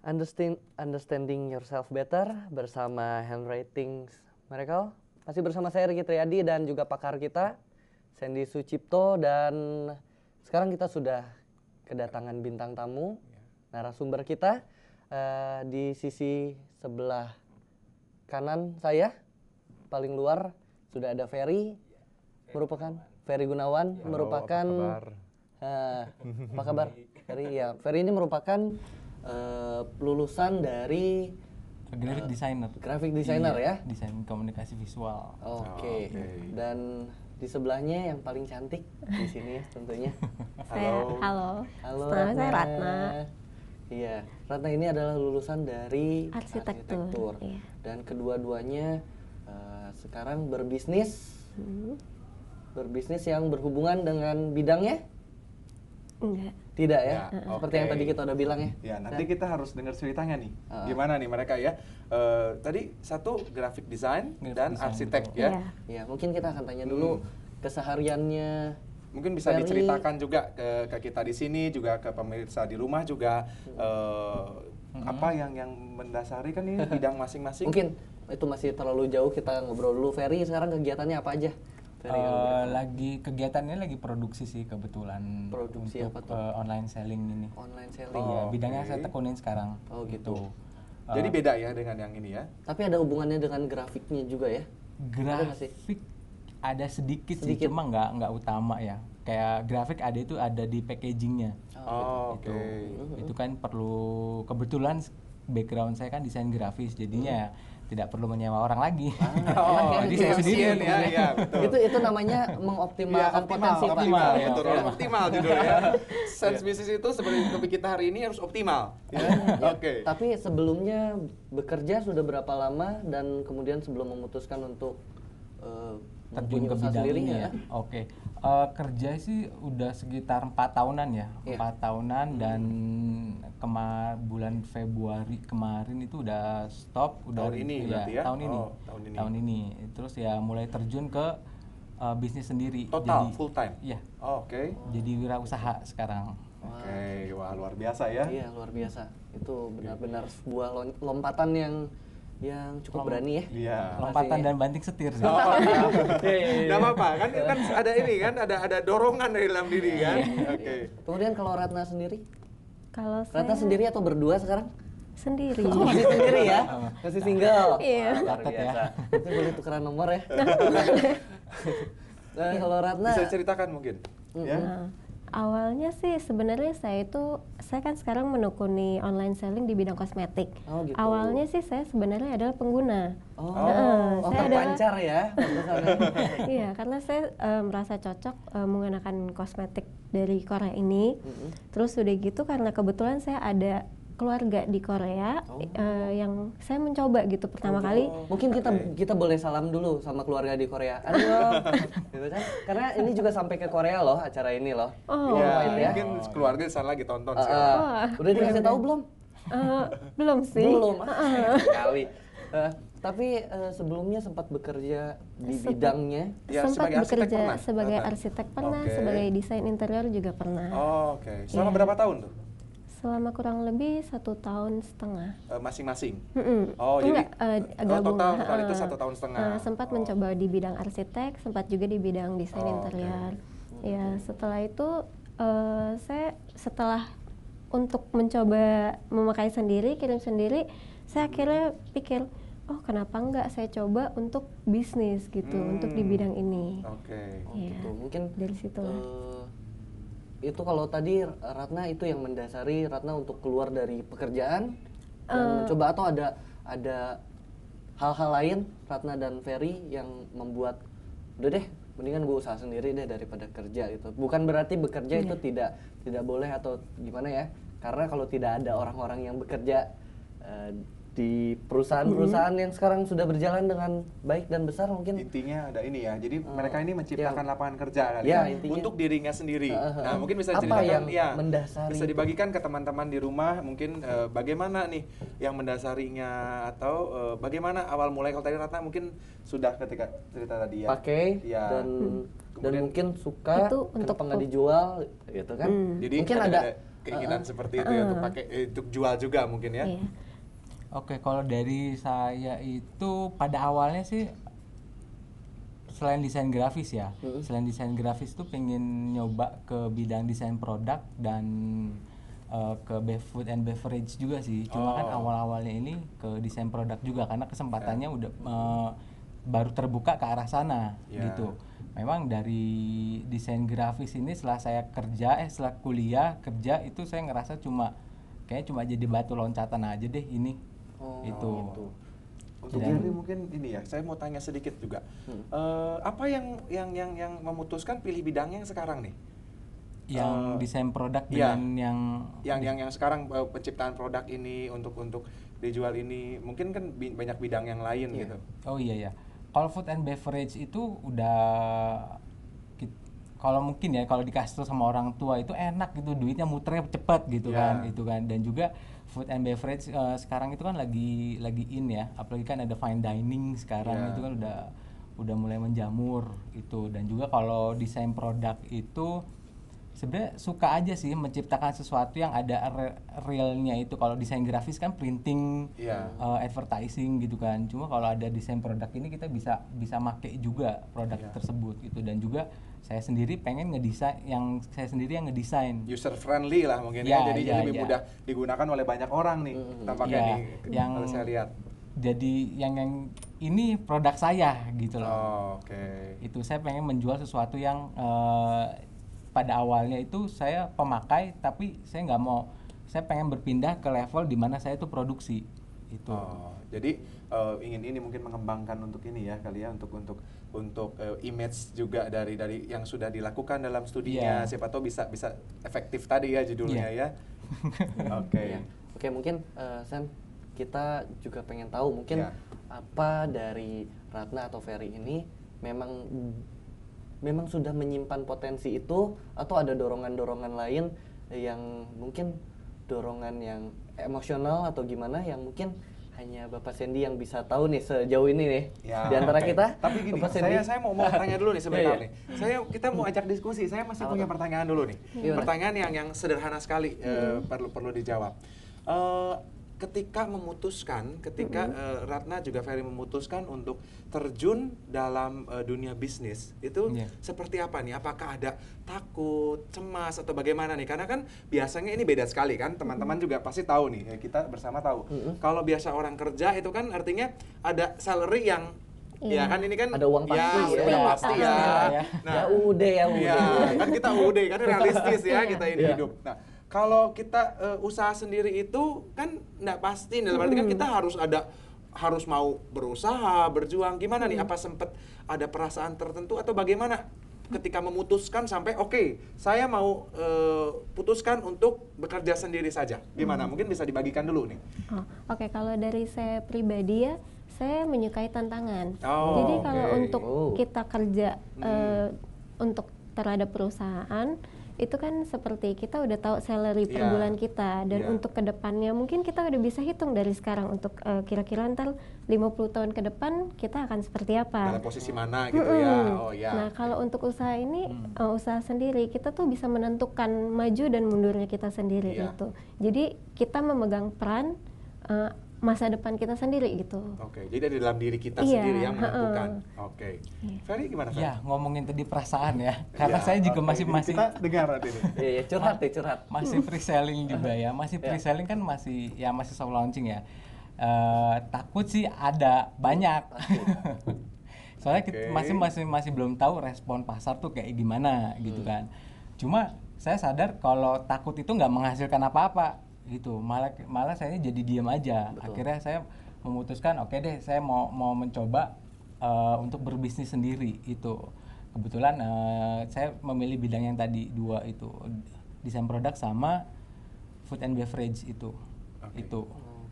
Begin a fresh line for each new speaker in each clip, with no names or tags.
Understanding Yourself Better bersama Handwriting Miracle. Masih bersama saya Ricky Triadi dan juga pakar kita Sandy Sucipto, dan sekarang kita sudah kedatangan bintang tamu, narasumber kita di sisi sebelah kanan saya, paling luar sudah ada Ferry, merupakan Ferry Gunawan.
Halo,
merupakan apa kabar Ferry? Ya, Ferry ini merupakan lulusan dari graphic designer
iya,
ya,
desain komunikasi visual.
Oke. Dan di sebelahnya yang paling cantik di sini tentunya.
Halo.
Ratna.
Saya Ratna.
Iya, Ratna ini adalah lulusan dari
Arsitektur. Iya.
Dan kedua-duanya sekarang berbisnis. Berbisnis yang berhubungan dengan bidangnya?
Enggak.
Tidak ya?
Ya,
Seperti yang tadi kita udah bilang ya.
Ya, nanti kita harus dengar ceritanya nih. Gimana nih mereka ya? Tadi satu graphic design dan arsitek ya.
Iya.
Ya, mungkin kita akan tanya dulu kesehariannya.
Mungkin bisa
Ferry.
diceritakan juga ke kita di sini, juga ke pemirsa di rumah juga apa yang mendasari kan ini bidang masing-masing.
Mungkin itu masih terlalu jauh, kita ngobrol dulu. Ferry sekarang kegiatannya apa aja?
Lagi kegiatannya lagi produksi sih kebetulan.
Produksi
untuk,
apa tuh?
Online selling ini.
Online selling.
Iya,
Oh,
bidangnya
oke.
saya tekunin sekarang.
Oh, gitu.
Jadi beda ya dengan yang ini ya.
Tapi ada hubungannya dengan grafiknya juga ya? nggak sih?
Grafik ada sedikit sih,
Sedikit.
cuma nggak utama ya. Kayak grafik ada itu ada di packagingnya.
Oh,
Itu
oke.
itu kan perlu, kebetulan background saya kan desain grafis, jadinya tidak perlu menyewa orang lagi.
Oh,
Jadi saya sendiri.
ya, ya, betul.
Itu namanya mengoptimalkan potensi, Pak.
optimal,
ya,
betul.
optimal.
Optimal judulnya. Sense bisnis itu seperti topik kita hari ini harus optimal. Ya. Oke.
Tapi sebelumnya bekerja sudah berapa lama, dan kemudian sebelum memutuskan untuk
Terjun
mempunyai
ke
usaha
bidang
sendiri
ini
ya?
ya. Oke. Kerja sih udah sekitar 4 tahunan ya.
Iya.
4 tahunan dan bulan Februari kemarin itu udah stop, udah
Tahun ini
ya,
berarti ya?
tahun ini.
Oh, tahun ini.
Tahun ini. Terus ya mulai terjun ke bisnis sendiri.
Total full time.
Iya.
Oh, oke.
Jadi wirausaha sekarang.
Oke, wah luar biasa ya.
Iya, luar biasa. Itu benar-benar sebuah lompatan yang cukup berani ya.
Iya.
Lompatan dan banting setir sih.
Oh, nggak apa-apa kan ada ini kan ada dorongan dari dalam diri kan. Oke.
Kemudian kalau Ratna sendiri?
Kalau
Ratna
saya
sendiri atau berdua sekarang?
sendiri.
Oh, masih sendiri ya? Masih single?
Iya.
Luar
Catat ya.
biasa. Itu boleh tukeran nomor ya? Nah, kalau Ratna,
Bisa ceritakan mungkin. Ya.
Nah, awalnya sih sebenarnya saya kan sekarang menekuni online selling di bidang kosmetik.
Oh, gitu.
Awalnya sih saya sebenarnya adalah pengguna.
oh,
saya adalah-
terpancar ya? pantesannya.
Iya, karena saya merasa cocok menggunakan kosmetik dari Korea ini. Terus udah gitu karena kebetulan saya ada keluarga di Korea yang saya mencoba gitu pertama kali.
Mungkin kita boleh salam dulu sama keluarga di Korea. Aduh, gitu kan? Karena ini juga sampai ke Korea loh acara ini loh.
Oh,
Ya,
ya.
mungkin keluarga di sana lagi tonton sih.
Wah.
Udah dikasih tahu belum?
Belum sih.
Belum. Sayang sekali. Tapi sebelumnya sempat bekerja di bidangnya.
Ya,
Sempat
sebagai arsitek
bekerja
pernah?
sebagai
Ratna?
arsitek pernah,
Oke.
sebagai desain interior juga pernah.
Oh, oke. Selama
Iya.
berapa tahun tuh?
Selama kurang lebih 1,5 tahun.
Masing-masing.
Mm-mm.
Oh, jadi
gabung.
total itu 1,5 tahun.
Sempat
Oh.
mencoba di bidang arsitek, sempat juga di bidang desain
Oh,
interior. Ya, setelah itu saya setelah untuk mencoba memakai sendiri, kirim sendiri, saya akhirnya pikir, oh kenapa enggak saya coba untuk bisnis gitu, untuk di bidang ini.
Oke.
Oh,
Iya.
gitu. Mungkin
Dari situ.
itu kalau tadi Ratna itu yang mendasari Ratna untuk keluar dari pekerjaan dan mencoba, atau ada hal-hal lain Ratna dan Ferry yang membuat udah deh mendingan gue usaha sendiri deh daripada kerja gitu. Bukan berarti bekerja itu tidak boleh atau gimana ya, karena kalau tidak ada orang-orang yang bekerja di perusahaan-perusahaan yang sekarang sudah berjalan dengan baik dan besar, mungkin
Intinya ada ini ya. Jadi mereka ini menciptakan lapangan kerja kali
Ya,
ya,
intinya.
untuk dirinya sendiri. Nah, mungkin bisa
Apa
diceritakan
yang mendasari
bisa
itu?
dibagikan ke teman-teman di rumah mungkin bagaimana nih yang mendasarinya, atau bagaimana awal mulai. Kalau tadi Ratna mungkin sudah ketika cerita tadi ya.
pakai
Ya.
dan
Kemudian
mungkin suka,
Itu untuk
kenapa nggak dijual gitu kan?
Jadi
mungkin
ada
ada
keinginan seperti itu ya untuk pakai untuk jual juga mungkin ya.
Iya.
Oke, kalau dari saya itu pada awalnya sih selain desain grafis ya, selain desain grafis tuh pengen nyoba ke bidang desain produk dan ke food and beverage juga sih. Cuma kan awal-awalnya ini ke desain produk juga karena kesempatannya udah baru terbuka ke arah sana gitu. Memang dari desain grafis ini setelah saya setelah kuliah kerja itu saya ngerasa kayaknya cuma jadi batu loncatan aja deh ini. Itu.
Untuk Gary mungkin ini ya, saya mau tanya sedikit juga. Apa yang memutuskan pilih bidangnya yang sekarang nih?
Yang desain produk dengan
yang sekarang penciptaan produk ini untuk dijual ini, mungkin kan banyak bidang yang lain gitu.
Oh iya ya. Kalau food and beverage itu udah kalau mungkin ya kalau dikasih sama orang tua itu enak gitu, duitnya muternya cepet gitu kan, itu kan. Dan juga food and beverage sekarang itu kan lagi in ya, apalagi kan ada fine dining sekarang itu kan udah mulai menjamur itu. Dan juga kalau desain produk itu sebenarnya suka aja sih menciptakan sesuatu yang ada realnya itu. Kalau desain grafis kan printing, advertising gitu kan. Cuma kalau ada desain produk ini kita bisa make juga produk tersebut gitu. Dan juga saya sendiri pengen ngedesain yang ngedesain.
User friendly lah mungkin jadi lebih mudah digunakan oleh banyak orang nih tampaknya nih kalau saya lihat.
Jadi yang ini produk saya gitu loh. Itu saya pengen menjual sesuatu yang pada awalnya itu saya pemakai, tapi saya pengen berpindah ke level di mana saya itu produksi itu.
Jadi ingin mungkin mengembangkan untuk ini ya kali ya untuk image juga dari yang sudah dilakukan dalam studinya. Siapa tahu bisa efektif tadi ya judulnya ya.
Oke, mungkin Sam, kita juga pengen tahu mungkin apa dari Ratna atau Ferry ini memang sudah menyimpan potensi itu, atau ada dorongan-dorongan lain yang mungkin dorongan yang emosional atau gimana yang mungkin hanya Bapak Sandy yang bisa tahu nih sejauh ini nih di antara kita.
Tapi gini, saya mau tanya dulu nih sebentar nih. Kita mau ajak diskusi. Saya masih punya pertanyaan dulu nih. Pertanyaan yang sederhana sekali perlu dijawab. Ketika Ratna juga Ferry memutuskan untuk terjun dalam dunia bisnis itu seperti apa nih? Apakah ada takut, cemas atau bagaimana nih? Karena kan biasanya ini beda sekali kan, teman-teman juga pasti tahu nih, kita bersama tahu. Kalau biasa orang kerja itu kan artinya ada salary yang ya kan ini kan
ada uang pasti
udah pasti ya.
Nah, ya
kan kita kan realistis ya kita ini hidup. Nah, kalau kita usaha sendiri itu kan nggak pasti, dalam arti kan kita harus mau berusaha, berjuang. Gimana nih? Apa sempat ada perasaan tertentu atau bagaimana ketika memutuskan sampai saya mau putuskan untuk bekerja sendiri saja? Gimana? Mungkin bisa dibagikan dulu nih.
Kalau dari saya pribadi ya, saya menyukai tantangan. Jadi kalau untuk kita kerja untuk terhadap perusahaan itu kan seperti kita udah tahu salary per bulan kita, dan untuk kedepannya mungkin kita udah bisa hitung dari sekarang untuk kira-kira ntar 50 tahun ke depan kita akan seperti apa,
dalam posisi mana gitu ya.
Nah kalau untuk usaha ini usaha sendiri kita tuh bisa menentukan maju dan mundurnya kita sendiri gitu. Jadi kita memegang peran masa depan kita sendiri gitu.
Jadi ada dalam diri kita sendiri yang menentukan. Ferry gimana, Ferry?
Ya, ngomongin tadi perasaan ya. Karena saya juga masih
kita dengar tadi.
Curhat.
Masih pre-selling juga ya. Masih pre-selling kan masih soft launching ya. Takut sih ada banyak. Soalnya kita masih belum tahu respon pasar tuh kayak gimana gitu kan. Cuma saya sadar kalau takut itu nggak menghasilkan apa-apa gitu, malah saya jadi diam aja. Akhirnya saya memutuskan deh saya mau mencoba untuk berbisnis sendiri itu. Kebetulan saya memilih bidang yang tadi dua itu, desain produk sama food and beverage itu.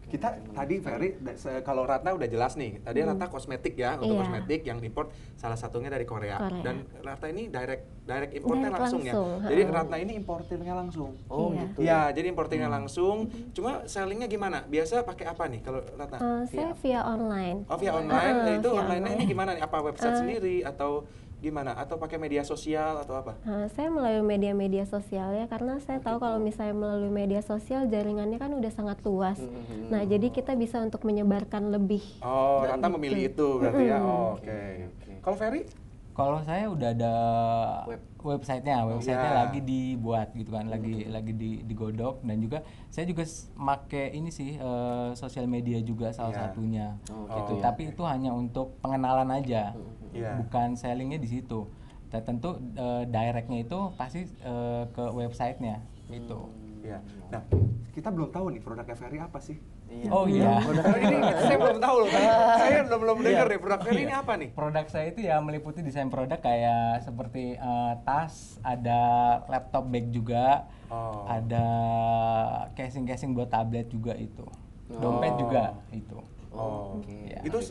Kita tadi Ferry, kalau Ratna udah jelas nih. Tadi Ratna kosmetik ya, untuk kosmetik yang import salah satunya dari Korea. Dan Ratna ini direct importnya langsung ya. Jadi Ratna ini importirnya langsung.
Gitu.
Ya, jadi importirnya langsung. Cuma sellingnya gimana? Biasa pakai apa nih kalau Ratna?
Saya via online.
Via online. Itu online-nya ini gimana nih? Apa website sendiri atau gimana? Atau pakai media sosial atau apa?
Saya melalui media-media sosial ya, karena saya tahu kalau misalnya melalui media sosial jaringannya kan udah sangat luas. Nah, jadi kita bisa untuk menyebarkan lebih.
Oh, Ratna memilih itu berarti ya. Oh, oke. Kalau Ferry?
Kalau saya udah ada websitenya
Ya.
lagi dibuat gitu kan, lagi digodok, dan juga saya juga make ini sih sosial media juga salah
Ya.
satunya gitu.
gitu.
Tapi itu hanya untuk pengenalan aja,
Ya.
bukan sellingnya di situ. Dan tentu directnya itu pasti ke websitenya gitu.
Ya. Nah, kita belum tahu nih produknya Ferry apa sih?
Iya.
Oh iya.
Ini saya belum tahu loh. Saya belum dengar nih produk Ferry ini apa nih?
Produk saya itu ya meliputi desain produk kayak seperti tas, ada laptop bag juga,
Oh.
ada casing buat tablet juga itu, dompet juga itu.
Oh.
Ya.
Itu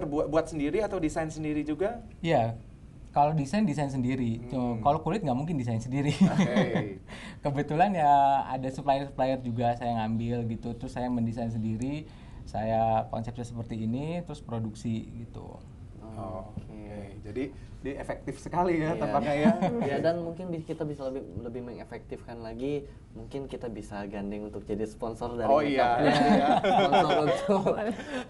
buat sendiri atau desain sendiri juga?
Iya, kalau desain sendiri. Cuma kalau kulit nggak mungkin desain sendiri.
Oke.
Kebetulan ya ada supplier juga saya ngambil gitu, terus saya mendesain sendiri, saya konsepnya seperti ini, terus produksi gitu.
Oh, oke. Jadi dia efektif sekali ya
Iya.
tampaknya ya.
Ya, dan mungkin kita bisa lebih mengefektifkan lagi, mungkin kita bisa gandeng untuk jadi sponsor dari
Oh iya.
makeupnya. Sponsor untuk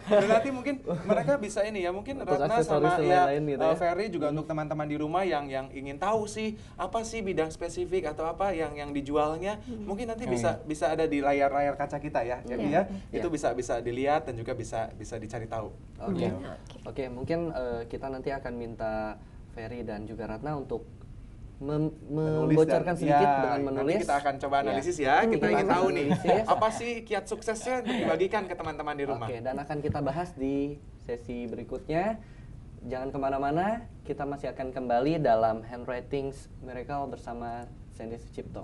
Dan nanti mungkin mereka bisa ini ya, mungkin
Untuk
Ratna
aksesoris
sama
dan
ya,
lain-lain gitu ya.
Ferry juga untuk teman-teman di rumah yang ingin tahu sih apa sih bidang spesifik atau apa yang dijualnya, mungkin nanti bisa ada di layar kaca kita ya. Jadi ya itu bisa dilihat dan juga bisa dicari tahu.
Oke. Oke, mungkin kita nanti akan minta Ferry dan juga Ratna untuk membocorkan sedikit dengan menulis.
Nanti kita akan coba analisis
Ya.
ya. Kita ingin
akan
tahu nih
analisis.
apa sih kiat suksesnya untuk dibagikan ke teman-teman di rumah.
Oke, dan akan kita bahas di sesi berikutnya. Jangan kemana-mana, kita masih akan kembali dalam Handwritings Miracle bersama Sandy Sucipto.